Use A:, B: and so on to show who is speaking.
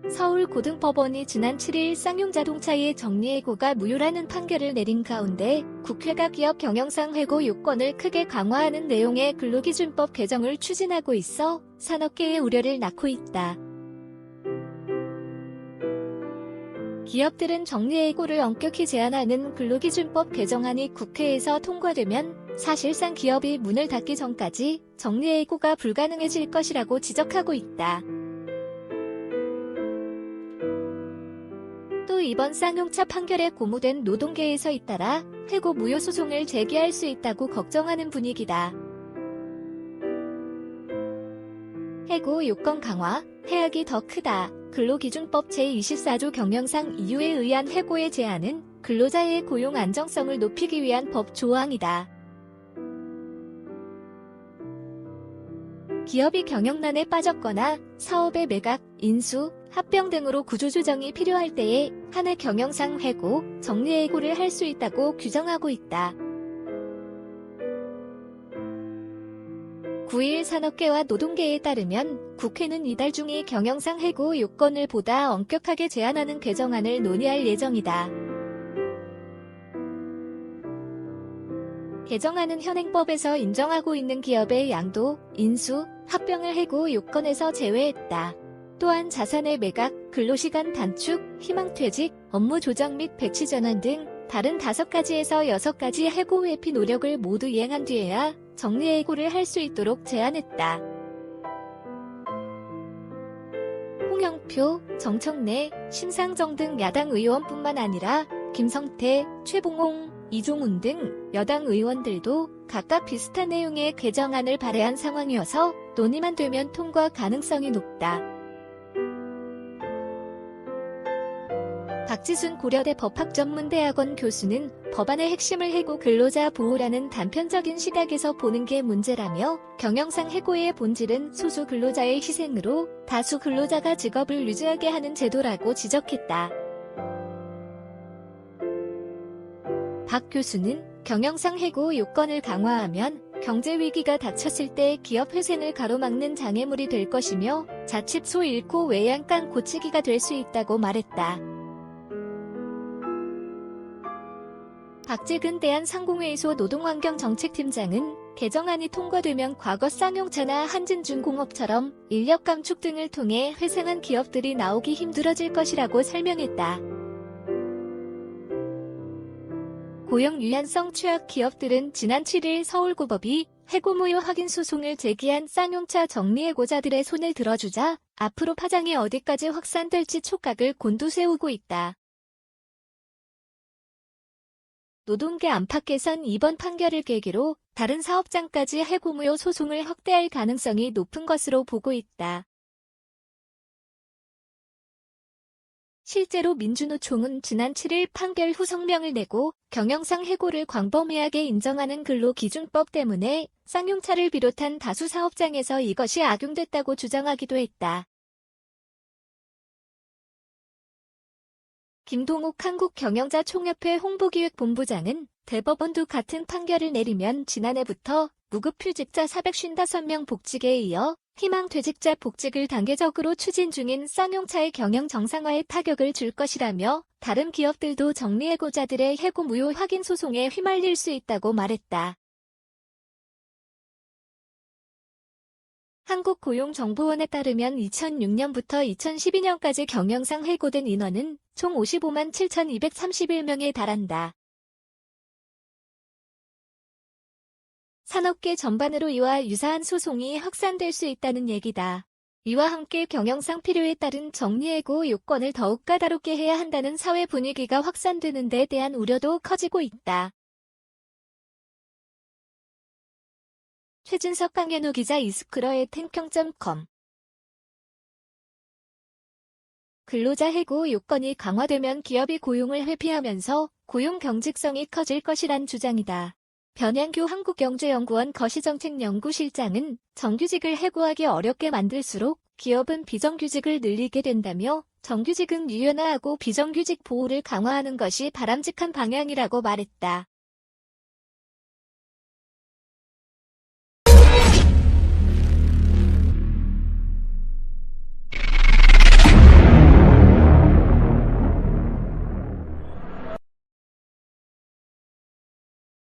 A: 서울고등법원이 지난 7일 쌍용자동차의 정리해고가 무효라는 판결을 내린 가운데 국회가 기업 경영상 해고 요건을 크게 강화하는 내용의 근로기준법 개정을 추진하고 있어 산업계의 우려를 낳고 있다. 기업들은 정리해고를 엄격히 제한하는 근로기준법 개정안이 국회에서 통과되면 사실상 기업이 문을 닫기 전까지 정리해고가 불가능해질 것이라고 지적하고 있다. 또 이번 쌍용차 판결에 고무된 노동계에서 잇따라 해고 무효 소송을 제기할 수 있다고 걱정하는 분위기다. 해고 요건 강화, 해악이 더 크다. 근로기준법 제24조 경영상 이유에 의한 해고의 제한은 근로자의 고용 안정성을 높이기 위한 법 조항이다. 기업이 경영난에 빠졌거나 사업의 매각, 인수, 합병 등으로 구조조정이 필요할 때에 한 해 경영상 해고, 정리해고를 할 수 있다고 규정하고 있다. 9일 산업계와 노동계에 따르면 국회는 이달 중에 경영상 해고 요건을 보다 엄격하게 제한하는 개정안을 논의할 예정이다. 개정안은 현행법에서 인정하고 있는 기업의 양도, 인수, 합병을 해고 요건에서 제외했다. 또한 자산의 매각, 근로시간 단축, 희망퇴직, 업무 조정 및 배치 전환 등 다른 5가지에서 6가지 해고 회피 노력을 모두 이행한 뒤에야 정리해고를 할 수 있도록 제한했다. 홍영표, 정청래, 심상정 등 야당 의원뿐만 아니라 김성태, 최봉홍, 이종훈 등 여당 의원들도 각각 비슷한 내용의 개정안을 발의한 상황이어서 논의만 되면 통과 가능성이 높다. 박지순 고려대 법학전문대학원 교수는 법안의 핵심을 해고 근로자 보호라는 단편적인 시각에서 보는 게 문제라며 경영상 해고의 본질은 소수 근로자의 희생으로 다수 근로자가 직업을 유지하게 하는 제도라고 지적했다. 박 교수는 경영상 해고 요건을 강화하면 경제위기가 닥쳤을 때 기업 회생을 가로막는 장애물이 될 것이며 자칫 소 잃고 외양간 고치기가 될 수 있다고 말했다. 박재근 대한상공회의소 노동환경정책팀장은 개정안이 통과되면 과거 쌍용차나 한진중공업처럼 인력 감축 등을 통해 회생한 기업들이 나오기 힘들어질 것이라고 설명했다. 고용 유연성 취약 기업들은 지난 7일 서울고법이 해고 무효 확인 소송을 제기한 쌍용차 정리해고자들의 손을 들어주자 앞으로 파장이 어디까지 확산될지 촉각을 곤두세우고 있다. 노동계 안팎에선 이번 판결을 계기로 다른 사업장까지 해고 무효 소송을 확대할 가능성이 높은 것으로 보고 있다. 실제로 민주노총은 지난 7일 판결 후 성명을 내고 경영상 해고를 광범위하게 인정하는 근로기준법 때문에 쌍용차를 비롯한 다수 사업장에서 이것이 악용됐다고 주장하기도 했다. 김동욱 한국경영자총협회 홍보기획본부장은 대법원도 같은 판결을 내리면 지난해부터 무급휴직자 455명 복직에 이어 희망퇴직자 복직을 단계적으로 추진 중인 쌍용차의 경영 정상화에 타격을 줄 것이라며 다른 기업들도 정리해고자들의 해고 무효 확인 소송에 휘말릴 수 있다고 말했다. 한국고용정보원에 따르면 2006년부터 2012년까지 경영상 해고된 인원은 총 55만 7,231명에 달한다. 산업계 전반으로 이와 유사한 소송이 확산될 수 있다는 얘기다. 이와 함께 경영상 필요에 따른 정리해고 요건을 더욱 까다롭게 해야 한다는 사회 분위기가 확산되는 데 대한 우려도 커지고 있다. 최준석 강현우 기자 이스크러의 탱평.com 근로자 해고 요건이 강화되면 기업이 고용을 회피하면서 고용 경직성이 커질 것이란 주장이다. 변양규 한국경제연구원 거시정책연구실장은 정규직을 해고하기 어렵게 만들수록 기업은 비정규직을 늘리게 된다며 정규직은 유연화하고 비정규직 보호를 강화하는 것이 바람직한 방향이라고 말했다.